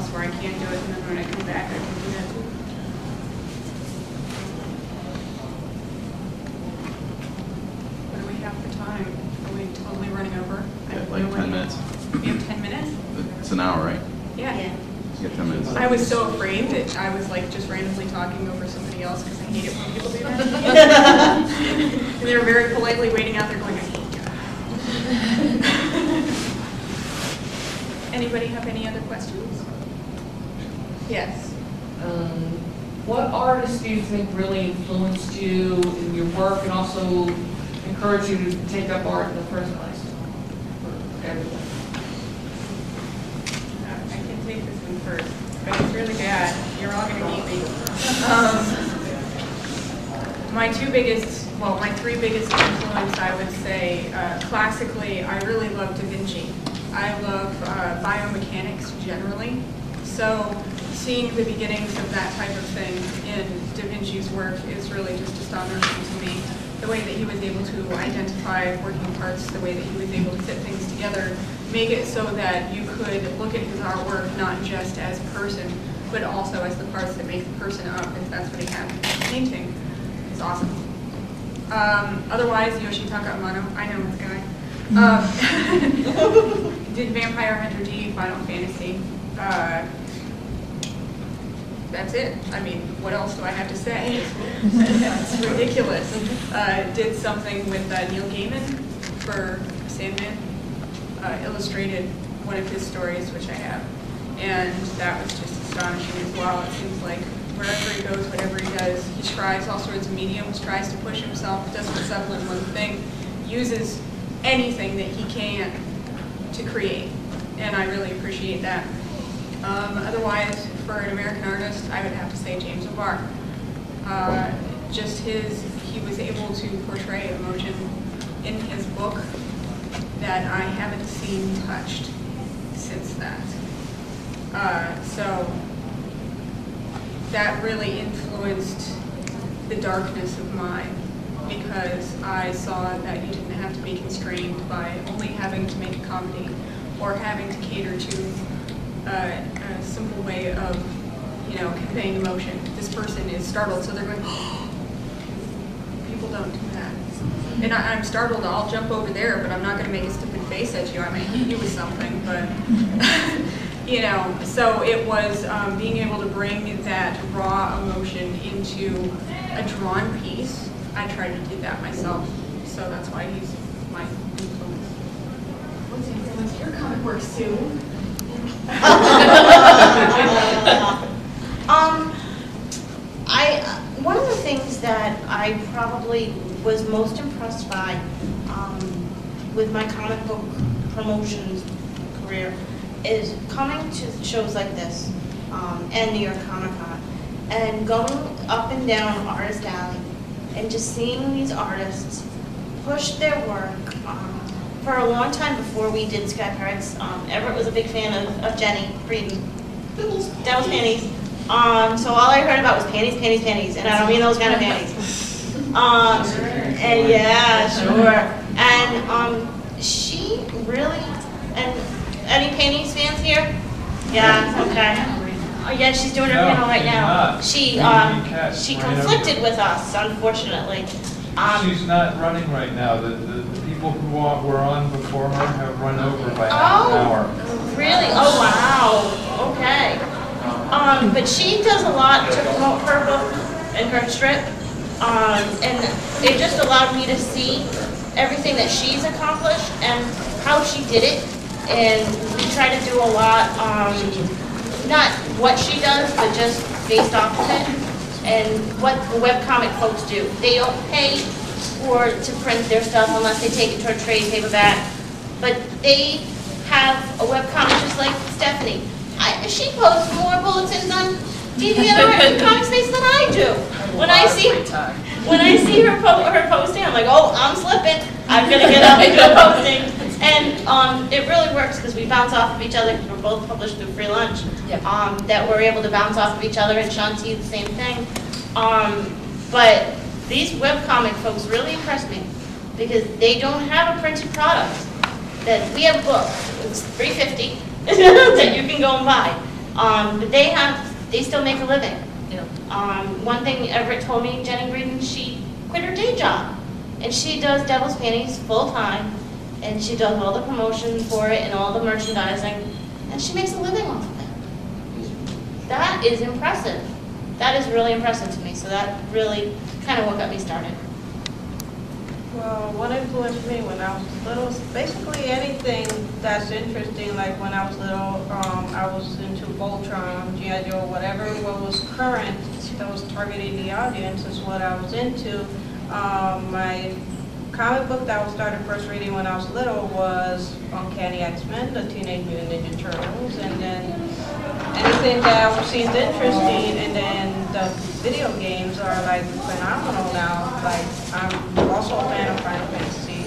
else where I can't do it, and then when I come back, I can do that too. What do we have for time? Are we totally running over? Yeah, like 10 minutes. We have 10 minutes? It's an hour, right? Yeah. You get 10 minutes. I was so afraid that I was like just randomly talking over somebody else because I hate it when people do that. And they were very politely waiting out there going, I hate you. Anybody have any other questions? Yes. What artists do you think really influenced you in your work and also encouraged you to take up art in the first place? For everyone. I can take this one first, but it's really bad. You're all going to hate me. My three biggest influence, I would say, classically, I really love Da Vinci. I love biomechanics generally. So seeing the beginnings of that type of thing in Da Vinci's work is really just astonishing to me. The way that he was able to identify working parts, the way that he was able to fit things together, make it so that you could look at his artwork not just as a person, but also as the parts that make the person up, if that's what he had in his painting. It's awesome. Otherwise, Yoshitaka Amano, I know this guy. Did Vampire Hunter D, Final Fantasy. That's it. I mean, what else do I have to say? It's ridiculous. Did something with Neil Gaiman for Sandman. Illustrated one of his stories, which I have. And that was just astonishing as well. It seems like wherever he goes, whatever he does, he tries all sorts of mediums, tries to push himself, doesn't settle in one thing, uses anything that he can to create. And I really appreciate that. Otherwise, for an American artist, I would have to say James O'Barr. He was able to portray emotion in his book that I haven't seen touched since that. So that really influenced the darkness of mine, because I saw that you didn't have to be constrained by only having to make a comedy or having to cater to a simple way of, conveying emotion. This person is startled, so they're going, oh, people don't do that. And I'm startled, I'll jump over there, but I'm not going to make a stupid face at you. I might hit you with something, but, so it was being able to bring that raw emotion into a drawn piece. I tried to do that myself, so that's why he's my influence. What's influenced your comic work, Sue? One of the things that I probably was most impressed by with my comic book promotions career is coming to shows like this and New York Comic Con and going up and down Artist Alley and just seeing these artists push their work. For a long time before we did Sky Pirates, Everett was a big fan of Jenny Frieden. Devil's Panties. So all I heard about was panties, panties, panties, and I don't mean those kind of panties. And yeah, sure. And she really, and any panties fans here? Yeah, okay. Yeah, she's doing her panel right now. She conflicted with us, unfortunately. She's not running right now. The people who were on before her have run over by half an hour. Really? Oh, wow. Okay. But she does a lot to promote her book and her strip. And it just allowed me to see everything that she's accomplished and how she did it. And we try to do a lot, not what she does, but just based off of it. And what the webcomic folks do. They don't pay to print their stuff unless they take it to a trade paperback. But they have a webcomic just like Stephanie. She posts more bulletins on DeviantArt and Comic Space than I do. When I see her posting, I'm like, oh, I'm slipping. I'm gonna get up and do a posting. And it really works because we bounce off of each other because we're both published through Free Lunch. Yep. That we're able to bounce off of each other, and Shanti the same thing. But these webcomic folks really impress me because they don't have a printed product. That we have a book, it's $3.50 that you can go and buy. But they still make a living. One thing Everett told me, Jenny Breeden, she quit her day job. And she does Devil's Panties full-time, and she does all the promotion for it and all the merchandising, and she makes a living off of it. That is impressive. That is really impressive to me, so that really kind of what got me started. Well, what influenced me when I was little is basically anything that's interesting. Like when I was little, I was into Voltron, G.I. Joe, whatever what was current that was targeting the audience is what I was into. My comic book that I started first reading when I was little was Uncanny X-Men, the Teenage Mutant Ninja Turtles, and then anything that seemed interesting, and then the video games are like phenomenal now. Like I'm also a fan of Final Fantasy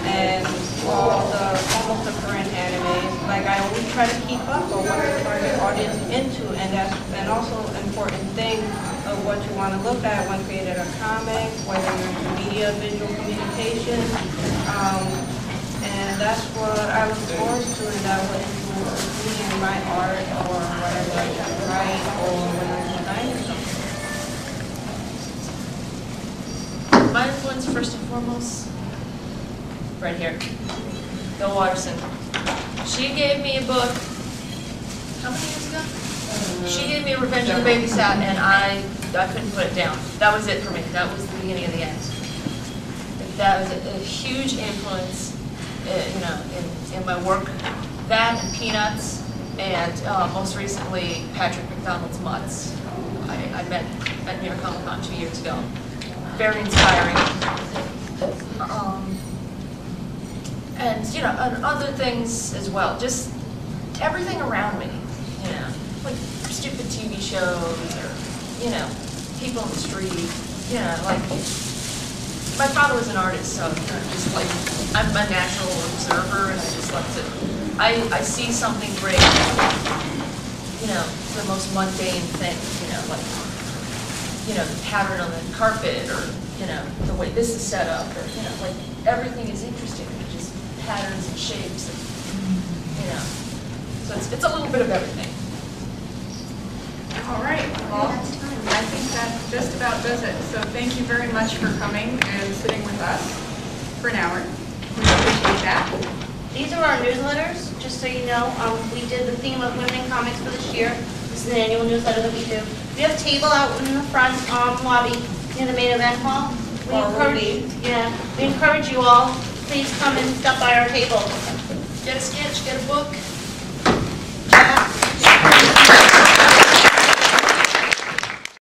and all the almost the current animes. Like I always try to keep up on what the target audience into, and that's also an important thing of what you want to look at when creating a comic, whether you're into media, visual communication, and that's what I look forward to, and that would influence me in my art or whatever I write or when I'm designing something. My influence, first and foremost, right here, Bill Watterson. She gave me a book, how many years ago? She gave me a Revenge of the Babysat, and I couldn't put it down. That was it for me. That was the beginning of the end. That was a huge influence, in my work. That and Peanuts, and most recently Patrick McDonald's Mutts. I met at New York Comic Con 2 years ago. Very inspiring. And other things as well. Just everything around me, like stupid TV shows or, people in the street, like, my father was an artist, so just like, I'm a natural observer and I just like to, I see something great, the most mundane thing, like, the pattern on the carpet or, the way this is set up or, like, everything is interesting, just patterns and shapes and, so it's a little bit of everything. All right, well, I think that just about does it. So thank you very much for coming and sitting with us for an hour. We appreciate that. These are our newsletters, just so you know. We did the theme of women in comics for this year. This is an annual newsletter that we do. We have a table out in the front lobby in the main event hall. We encourage you all, please come and stop by our table. Get a sketch, get a book.